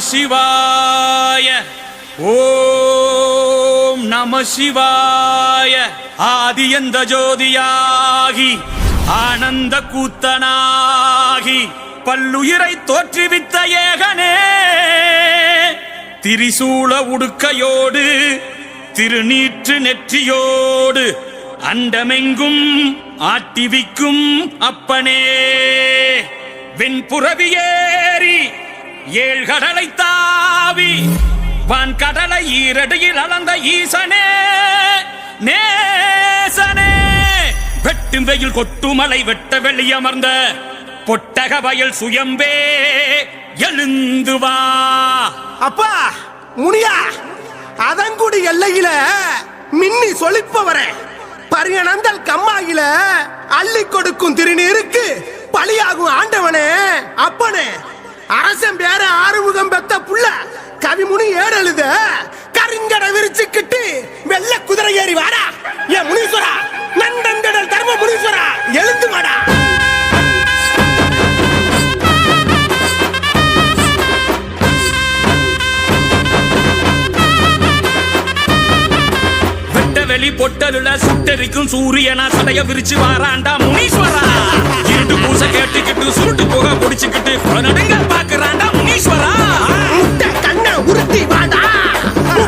சிவாய. ஓம் நம சிவாய. ஆதியந்த ஜோதியாகி ஆனந்த கூத்தனாகி பல்லுயிரை தோற்றுவித்த ஏகனே, திரிசூல உடுக்கையோடு திருநீற்று நெற்றியோடு அண்டமெங்கும் ஆட்டிவிக்கும் அப்பனே, வெண்புறவியேறி ஏழ்கடலை தாவி வான் கடலை ஈரடியில் அளந்த ஈசனே நேசனே, வெட்டும் வெயில் கொட்டுமலை வெட்ட வெளியமர்ந்த பொட்டக வயல் சுயம்பே எழுந்து வா. அப்பா முனியா, அதங்குடி எல்லையில மின்னி சொலிப்பவர பரியனந்தல் கம்மாயில அள்ளி கொடுக்கும் திருநீருக்கு பலியாகும் ஆண்டவனே அப்பனே, அரசன் பேர ஆறுமுகம் பெத்த புள்ள கவிமுனி ஏறெழுத கருங்கட விரிச்சுக்கிட்டு வெள்ள குதிரை ஏறி வாடா என் முனீஸ்வரா, நந்தங்கடல் தர்ம முனீஸ்வரா எழுந்து வாடா. வெளி பொட்டலுல சுட்டரிக்கும் சூரியனா சடைய விரிச்சு வாராண்டா முனீஸ்வரா, இருட்டு பூச கேட்டுக்கிட்டு சுருட்டு போக முடிச்சுக்கிட்டு குழநடுங்க பாக்குறாண்டா முனீஸ்வரா, கண்ண உருட்டி வாடா,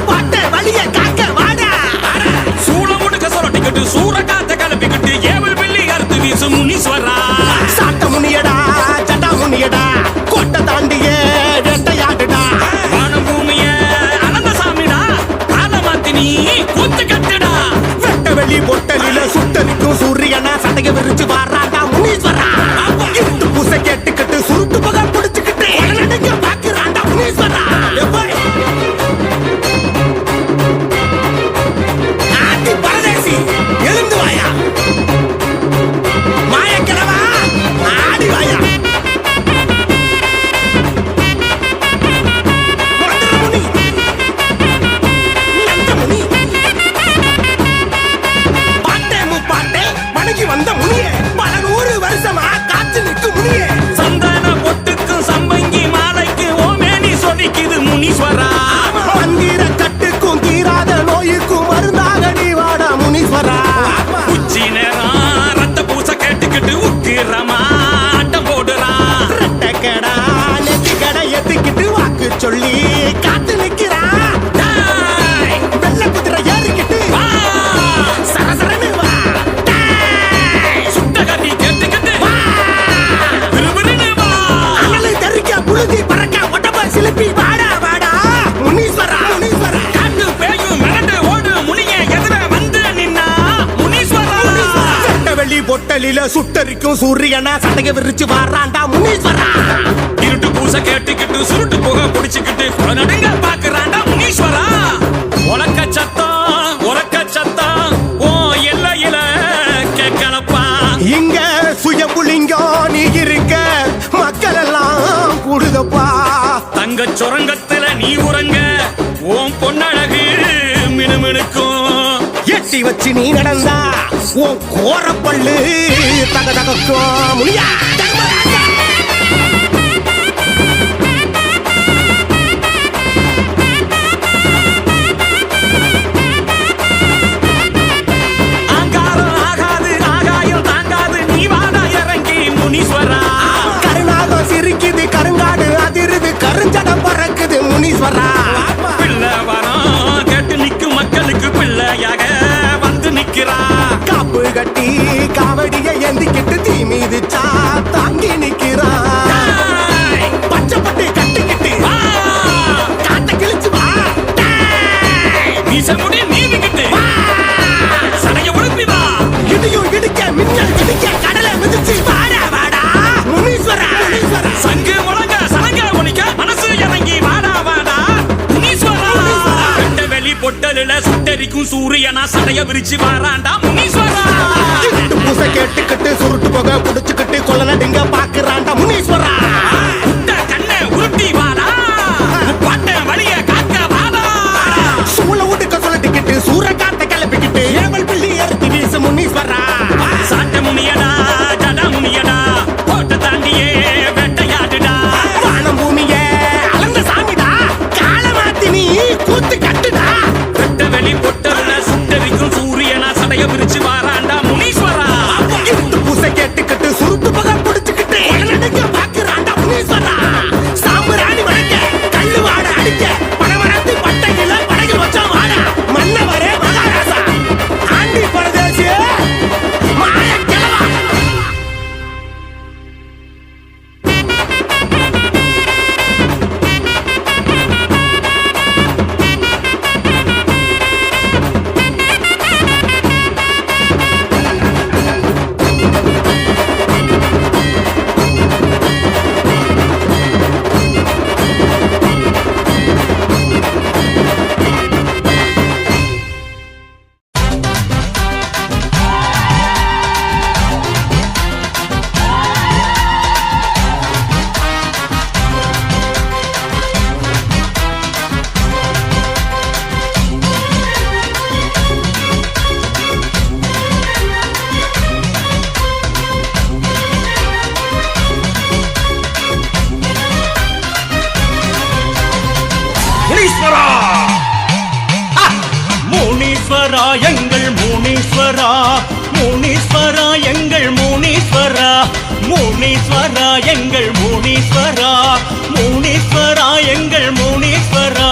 பாட்ட வலிய காக்க வாடா, சூள முடுக்க சொரட்டிக்கிட்டு சூற காத்த கிளப்பிக்கிட்டு ஏவல் வெள்ளி அறுத்து வீசு முனீஸ்வரா, சாட்ட முனியடா ஜட்டா முனியடா கோட்டை தாண்டிய வேட்டையாடுடா, வானம் பூமிய அனந்த சாமிடா கால மாத்தி நீ கூத்து கட்டுடா, வெளி பொட்டலில சுட்டரிக்கும் சூரியனா சடைய விரிச்சு வாராண்டா முனீஸ்வரா, இருட்டு பூசை கேட்டுக்கிட்டு சுருட்டு பகை பிடிச்சுக்கிட்டு உடனடிக்க பாக்குறாண்டா முனீஸ்வரா. ஆதி பரதேசி எழுந்து வாயா, மாயக்கிழவா ஆடி வாயா, வந்த முனியே பல 100 வருஷமா காத்து நிற்கு முனியே, சந்தான பொட்டுக்கும் சம்பங்கி மாலைக்கு ஓமேனி சொதிக்குது முனீஸ்வரா, மந்திர கட்டுக்கும் தீராத நோய்க்கும் மருந்தாக நீ வாடா முனீஸ்வரா, உச்சி நேரம் ரத்த பூச கேட்டுக்கிட்டு உக்கிரமா ஆட்டம் போடுறா, ரெட்டக்கடா நெத்தி கடை எத்திக்கிட்டு வாக்கு சொல்லி காத்து நிக்கிறா, வெள்ள குதிரை ஏறிக்கிட்டு சரசரன்னு வா, சிலிப்பி வாடா வாடா முனீஸ்வரா, முனீஸ்வரா காட்டு பேயும் மிரண்டு ஓடு முனியே எதிர வந்து நின்னா முனீஸ்வரா, வெள்ளி பொட்டலில சுட்டரிக்கும் சூரியனா சடைய விரிச்சு வாராண்டா முனீஸ்வரா, இருட்டு பூச கேட்டுக்கிட்டு சுருட்டு போக பிடிச்சுக்கிட்டு குழநடுங்க பாக்குறாண்டா முனீஸ்வரா, உலக்க சத்தம் ஓ எல்லையில கேட்கலப்பா, இங்க சுயபுலிங்கம் நீ இருக்க மக்கள் எல்லாம் கூடுதப்பா, தங்க சுரங்கத்துல நீ உறங்க ஓம் பொன்னழகு மினுமினுக்கும், எட்டி வச்சு நீ நடந்தா உன் கோரப்பள்ளு தக தகக்கும் முனியா. ஆங்காரம் ஆகாது ஆகாயம் தாங்காது நீ வாடா இறங்கி முனீஸ்வரா, கருணாகம் சிரிக்குது கருங்காடு அதிருது கருஞ்சடம் பறக்குது முனீஸ்வரா, பிள்ளை வரம் கேட்டு நிக்கும் மக்களுக்கு பிள்ளையாக வந்து நிக்கிறா, காப்பு கட்டி காவடிய ஏந்திக்கிட்டு தீ மீதிச்சா தாங்கி நிக்கிறா, பச்சைப்பட்டு கட்டிக்கிட்டு காட்ட கிழிச்சு வா, மீசமுடி நீவிக்கிட்டு சடைய உழுப்பி வா, இடியும் இடிக்க மின்னல் இடிக்க கடலை மிதிச்சு வாடா வாடா முனீஸ்வரா, முனீஸ்வரா சங்கு முழங்க சலங்க ஒலிக்க மனசு இறங்கி வாடா வாடா முனீஸ்வரா, வெட்ட வெளி பொட்டலுல சுட்டரிக்கும் சூரியனா சடைய விரிச்சு வாராண்டா முனீஸ்வரா, இருட்டு பூசை கேட்டுக்கிட்டு சுருட்டு போக புடிச்சுக்கிட்டு கொள்ள நடுங்க பாக்குறாண்டா முனீஸ்வரா, கண்ணை உருட்டி வாடா பாட்ட வழிய காக்க வாடா, சூள உடுக்க சொல்லட்டிக்கிட்டு சூற காத்த கிளப்பிக்கிட்டு ஏவல் பிள்ளி ஏறுத்தி வீசு முனீஸ்வரா, சாட்ட முனியடா ஜடா முனியடா கோட்டை தாண்டியே வேட்டையாடுடா, வானம் பூமியே அளந்த சாமிடா, சடைய விரிச்சு வாராண்டா முனீஸ்வரா இருட்டு பூசை கேட்டுக்கிட்டு சுருட்டு பகை பிடிச்சுக்கிட்டு உடனடிக்க பாக்குறாண்டா முனீஸ்வரா சாம்பராணி வணங்க கல்லு வாட அடிக்க பணமரத்து பட்டையில படகில் வச்சா வாடா மன்னவரே மகாராசா ஆண்டி பரதேசி மாய கிழவா முனீஸ்வரா முனீஸ்வரா எங்கள் முனீஸ்வரா முனீஸ்வரா எங்கள் முனீஸ்வரா முனீஸ்வரா எங்கள் முனீஸ்வரா முனீஸ்வரா எங்கள் முனீஸ்வரா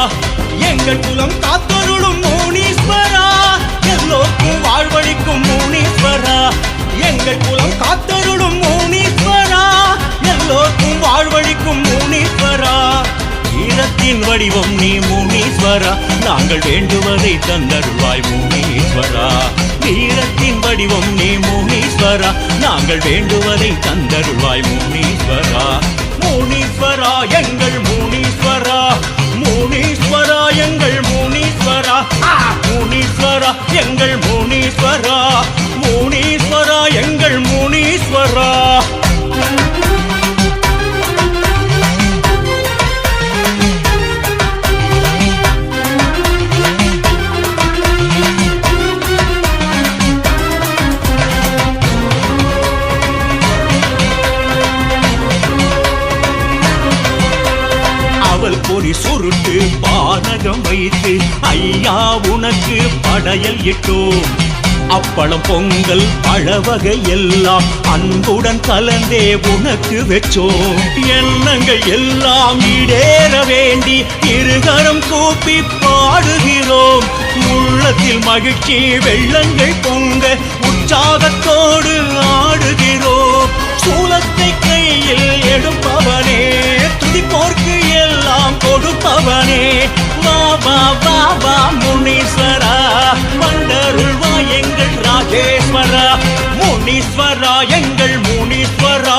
எங்கள் குலம் காத்தருளும் முனீஸ்வரா எல்லோருக்கும் வாழ்வழிக்கும் முனீஸ்வரா எங்கள் குலம் காத்தருளும் முனீஸ்வரா எல்லோருக்கும் வாழ்வழிக்கும் முனீஸ்வரா வீரத்தின் வடிவம் நீ முனீஸ்வரா நாங்கள் வேண்டுவதை தந்தருள்வாய் முனீஸ்வரா வீரத்தின் வடிவம் நீ முனீஸ்வரா நாங்கள் வேண்டுவதை தந்தருள்வாய் முனீஸ்வரா முனீஸ்வரா எங்கள் முனீஸ்வரா முனீஸ்வரா எங்கள் முனீஸ்வரா முனீஸ்வரா எங்கள் முனீஸ்வரா முனீஸ்வரா எங்கள் முனீஸ்வரா பொறி சுருட்டு பானகம் வைத்து ஐயா உனக்கு படையல் இட்டோம் அப்பளம் பொங்கல் பழவகை எல்லாம் அன்புடன் கலந்தே உனக்கு வச்சோம் எண்ணங்கள் எல்லாம் ஈடேற வேண்டி இருகரம் கூப்பி பாடுகிறோம் உள்ளத்தில் மகிழ்ச்சி வெள்ளங்கள் பொங்க உற்சாகத்தோடு ஆடுகிறோம் சூலத்தை கையில் எடுப்பவனே துதிப்போர்க்கு எல்லாம் கொடுப்பவனே வா வா வா வா முனீஸ்வரா வந்தருள்வா எங்கள் ராஜேஸ்வரா முனீஸ்வரா எங்கள் முனீஸ்வரா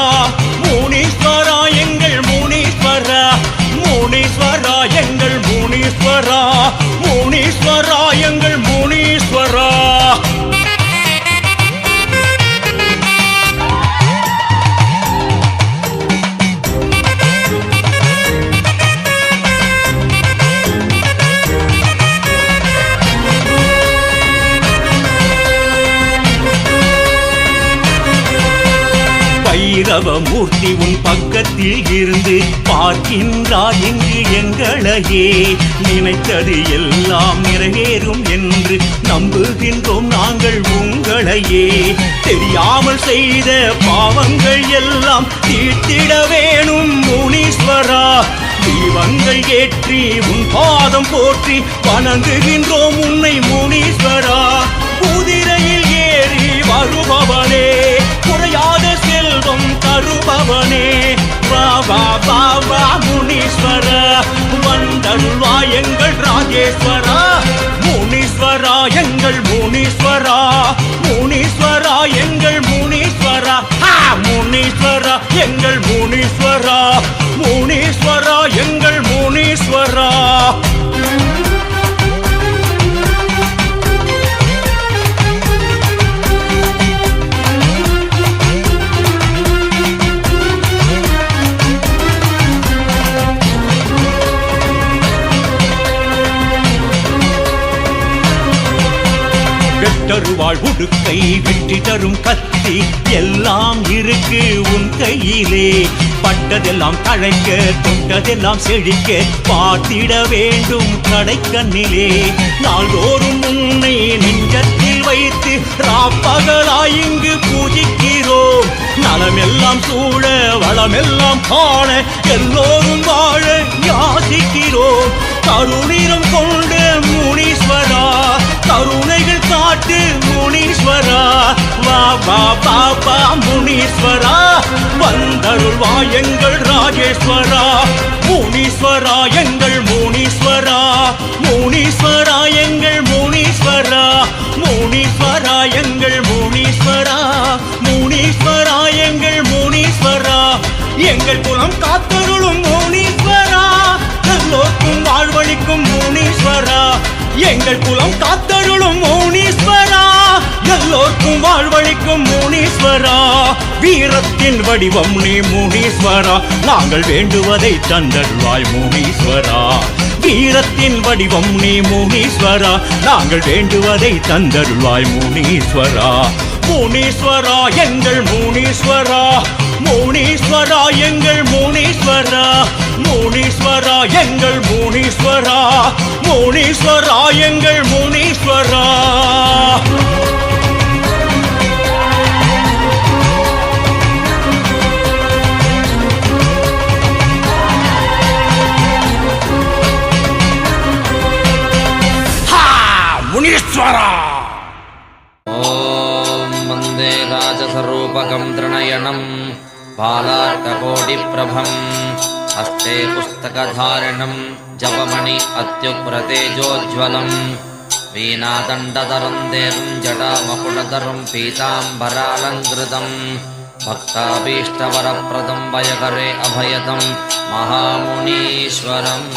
முனீஸ்வரா எங்கள் முனீஸ்வரா முனீஸ்வரா எங்கள் முனீஸ்வரா முனீஸ்வரா எங்கள் முனீஸ்வரா மூர்த்தி உன் பக்கத்தில் இருந்து பார்க்கின்றார் இங்கு எங்களையே நினைத்தது எல்லாம் நிறைவேறும் என்று நம்புகின்றோம் நாங்கள் உங்களையே தெரியாமல் செய்த பாவங்கள் எல்லாம் தீர்த்திட வேணும் முனீஸ்வரா தீபங்கள் ஏற்றி உன் பாதம் போற்றி வணங்குகின்றோம் உன்னை முனீஸ்வரா குதிரையில் ஏறி வருபவனே குறையாத செல்வம் தருபவனே வா வா வா வா முனீஸ்வரா வந்தருள்வா எங்கள் ராஜேஸ்வரா முனீஸ்வரா எங்கள் முனீஸ்வரா முனீஸ்வரா எங்கள் முனீஸ்வரா முனீஸ்வரா எங்கள் முனீஸ்வரா முனீஸ்வரா எங்கள் முனீஸ்வரா தருவாள் உடுக்கை வெற்றி தரும் கத்தி எல்லாம் இருக்கு உன் கையிலே பட்டதெல்லாம் தழைக்க தொட்டதெல்லாம் செழிக்க பார்த்திட வேண்டும் கடைக்கண்ணிலே நாள்தோறும் உன்னை நெஞ்சத்தில் வைத்து ராப்பகலாய் இங்கு பூஜிக்கிறோம். நலமெல்லாம் சூழ வளமெல்லாம் காண எல்லோரும் வாழ யாசிக்கிறோம். கருணிரம் கொண்ட முனீஸ்வரா, கருணைகள் காட்டு முனீஸ்வரா, வா வா பாபா முனீஸ்வரா, வந்தருள்வா எங்கள் ராஜேஸ்வரா. முனீஸ்வரா எங்கள் முனீஸ்வரா, முனீஸ்வரா எங்கள் முனீஸ்வரா, முனீஸ்வரா எங்கள் முனீஸ்வரா, முனீஸ்வரா எங்கள் முனீஸ்வரா. எங்கள் குலம் காத்தருளும் முனீஸ்வரா, எல்லோருக்கும் வாழ்வளிக்கும் முனீஸ்வரா. எங்கள் குலம் காத்தருளும் முனீஸ்வரா, எல்லோருக்கும் வாழ்வளிக்கும் முனீஸ்வரா. வீரத்தின் வடிவம் நீ முனீஸ்வரா, நாங்கள் வேண்டுவதை தந்தருள்வாய் முனீஸ்வரா. வீரத்தின் வடிவம் நீ முனீஸ்வரா, நாங்கள் வேண்டுவதை தந்தருள்வாய் முனீஸ்வரா. முனீஸ்வரா எங்கள் முனீஸ்வரா, முனீஸ்வரா எங்கள் முனீஸ்வரா, முனீஸ்வரா எங்கள் முனீஸ்வரா, முனீஸ்வரா எங்கள் முனீஸ்வரா. முனீஸ்வரா. ஓம் வந்தே ராஜஸ்வரூபகம் த்ரிநயனம் பாலார்ககோடிப்ரபம் ஹஸ்தே புஸ்தகதாரிணம் ஜபமணி அத்யுக்ரதேஜோஜ்வலம் வீணாதண்டதரம் தேவம் ஜடாமகுடதரம் பீதாம்பராலங்கிருதம் பக்தாபீஷ்டவரப்ரதம் வயகரே அபயதம் மகாமுனீஸ்வரம்.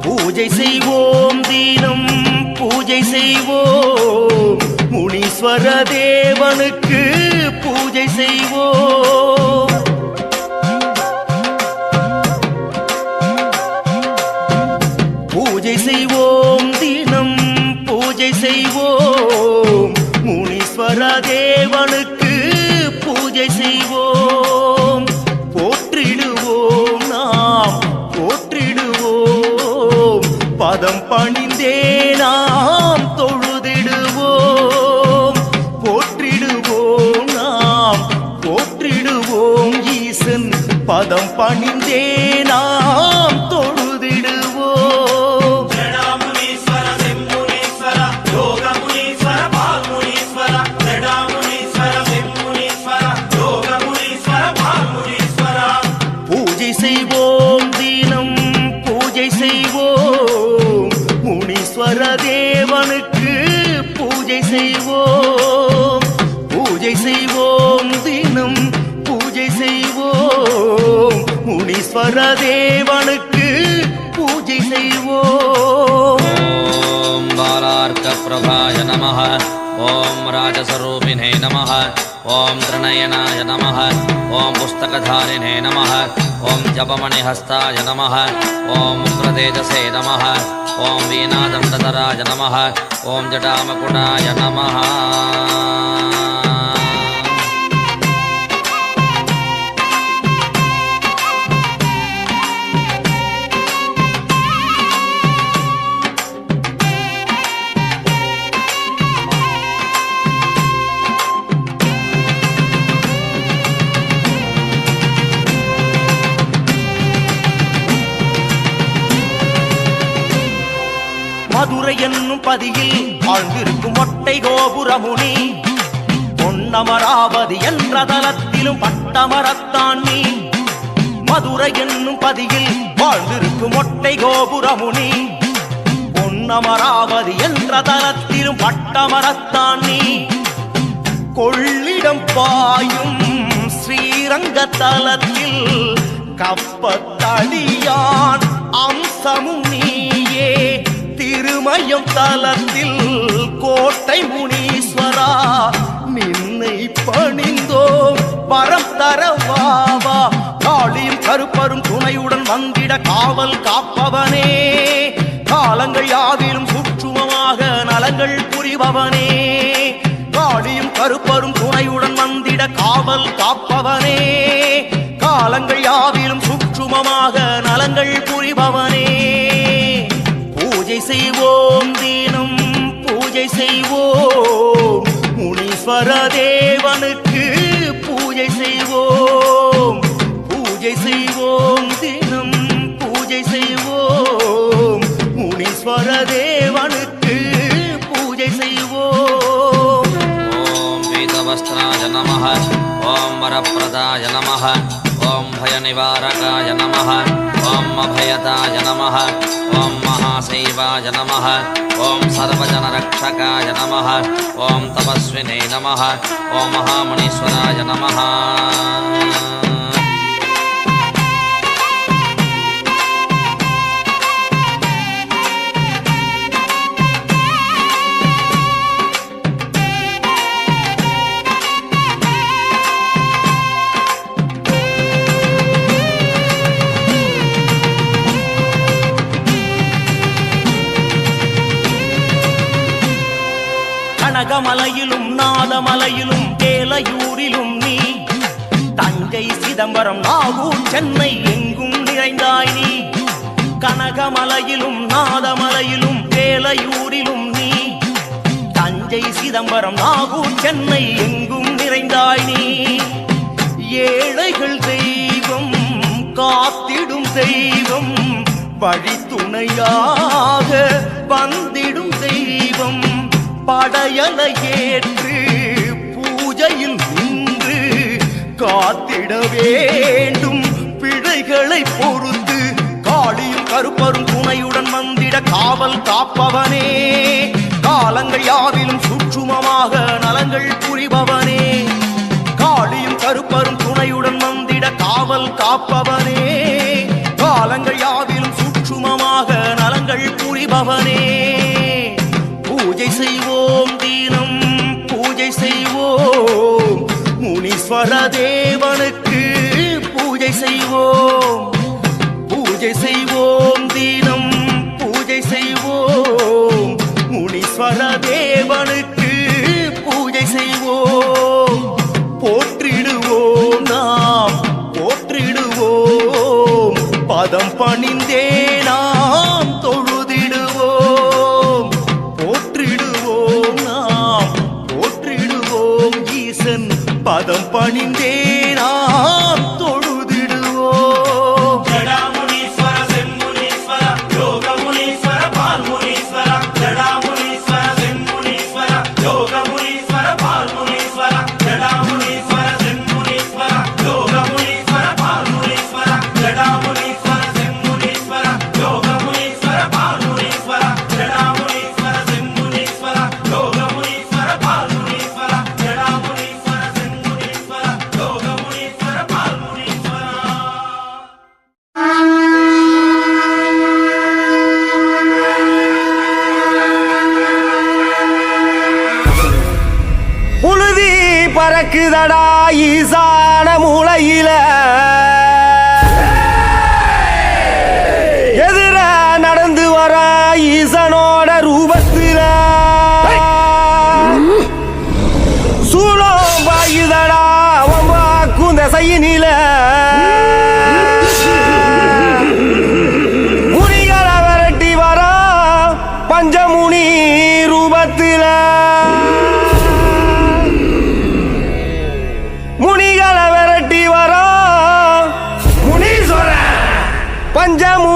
பூஜை செய்வோம் தினம் பூஜை செய்வோம், முனீஸ்வர தேவனுக்கு பூஜை செய்வோம். பூஜை செய்வோம் தினம் பூஜை செய்வோம், முனீஸ்வர தேவனுக்கு பூஜை செய்வோம். போற்றிடுவோம் நாம் போற்றிடுவோம், பதம் பணிந்தே நாம் தொழுதிடுவோம். போற்றிடுவோம் நாம் போற்றிடுவோம், ஈசன் பதம் பணிந்தே நாம் தொழுதிடுவோம். பூஜை செய்வோம் தினம் பூஜை செய்வோம், முனீஸ்வர தேவனுக்கு பூஜை செய்வோம். பூஜை செய்வோம் தினம் பூஜை செய்வோம், முனீஸ்வர தேவனுக்கு பூஜை செய்வோம். ஓம் பாலார்கப்ரபாய நமः, ஓம் ராஜஸ்வரூபிணே நமः, ஓம் த்ரிநயனாய நமः, ஓம் புஸ்தகதாரிணே நமः, ஓம் ஜபமணிஹஸ்தாய நமः, ஓம் உக்ரதேஜசே நமः, ஓம் வீணாதண்டதராய நமः, ஓம் ஜடாமகுடாய நமः. மதுரை என்னும் பதியில் வாழ்ந்திருக்கும் மொட்டை கோபுரமுனி, பொன்னமராவதி என்ற தலத்திலும் பட்டமரத்தான் நீ. மதுரை என்னும் பதியில் வாழ்ந்திருக்கும் மொட்டை கோபுரமுனி, பொன்னமராவதி என்ற தலத்திலும் பட்டமரத்தான் நீ. கொள்ளிடம் பாயும் ஸ்ரீரங்க தலத்தில் கப்பத்தடியான் அம்சமும் நீயே. திருமயம் தலத்தில் கோட்டை முனீஸ்வரா நின்னை பணிந்தோம் வரம் தரவாவா. காளியும் கருப்பரும் துணையுடன் வந்திட காவல் காப்பவனே. காலங்கள் யாவிலும் சூட்சுமமாக நலங்கள் புரிபவனே. காளியும் கருப்பரும் துணையுடன் வந்திட காவல் காப்பவனே. காலங்கள் யாவிலும் சூட்சுமமாக நலங்கள் புரிபவனே. பூஜை செய்வோம் தினம் பூஜை செய்வோம் முனீஸ்வர தேவனுக்கு பூஜை செய்வோம். பூஜை செய்வோம் தினம் பூஜை செய்வோம் முனீஸ்வர தேவனுக்கு பூஜை செய்வோம். ஓம் பீதவஸ்திராய நமः. ஓம் வரப்பிரதாய நமः. ஓம் பயநிவாரகாய நமः. ஓம் அபயதாய நமः. ஓம் மகாசைவாய நமः. ஓம் சர்வஜனரக்ஷகாய நமः. ஓம் தபஸ்வினே நமः. ஓம் மகாமுனீஸ்வராய நமः. கனகமலையிலும் நாதமலையிலும் வேலையூரிலும் நீ. தஞ்சை சிதம்பரம் நாகூர் சென்னை எங்கும் நிறைந்தாய் நீ. கனகமலையிலும் நாதமலையிலும் வேலையூரிலும் நீ. தஞ்சை சிதம்பரம் நாகூர் சென்னை எங்கும் நிறைந்தாய் நீ. ஏழைகள் தெய்வம் காத்திடும் தெய்வம் வழித்துணையாக வந்திடும் தெய்வம். படையலை ஏற்று பூஜையில் நின்று காத்திட வேண்டும் பிழைகளை பொறுத்து. காளியும் கருப்பரும் துணையுடன் வந்திட காவல் காப்பவனே. காலங்கள் யாவிலும் சூட்சுமமாக நலங்கள் புரிபவனே. காளியும் கருப்பரும் துணையுடன் வந்திட காவல் காப்பவனே. காலங்கள் யாவிலும் சூட்சுமமாக நலங்கள் புரிபவனே. பூஜை செய்வோம் தினம் பூஜை செய்வோம் முனீஸ்வர தேவனுக்கு பூஜை செய்வோம். பூஜை செய்வோம் தினம் பூஜை செய்வோம் முனீஸ்வர தேவனுக்கு பூஜை செய்வோம். போற்றிடுவோம் நாம் போற்றிடுவோம் பதம் பணிந்தே நாம் தொழுதிடுவோம். போற்றிடுவோம் நாம் போற்றிடுவோம் ஈசன் பதம் பணிந்தே நாம் தொழுதிடுவோம். ஜடாமுனீஸ்வர செம்முனீஸ்வர யோகமுனீஸ்வர பால்முனீஸ்வர. ஜடாமுனீஸ்வர செம்முனீஸ்வர யோகமுனீஸ்வர பால்முனீஸ்வர. ஜடாமுனீஸ்வர செம்முனீஸ்வர யோகமுனீஸ்வர பால்முனீஸ்வர. ஜடாமுனீஸ்வர செம்முனீஸ்வர யோகமுனீஸ்வர பால்முனீஸ்வர. ஜடாமுனீஸ்வர செம்முனீஸ்வர யோகமுனீஸ்வர பால்முனீஸ்வர. ஜடாமுனீஸ்வர செம்முனீஸ்வர யோகமுனீஸ்வர பால்முனீஸ்வர. புழுதி பறக்குதடா ஈசான மூலையில. எதிர நடந்து வர ஈசனோட ரூபத்தில. சூளம் பாயுதடா அவன் வாக்கும் திசையினில. முனிகளை விரட்டி வர பஞ்சமுனி ரூபத்தில. முனிகளை விரட்டி வர முனீஸ்வர பஞ்சமுனி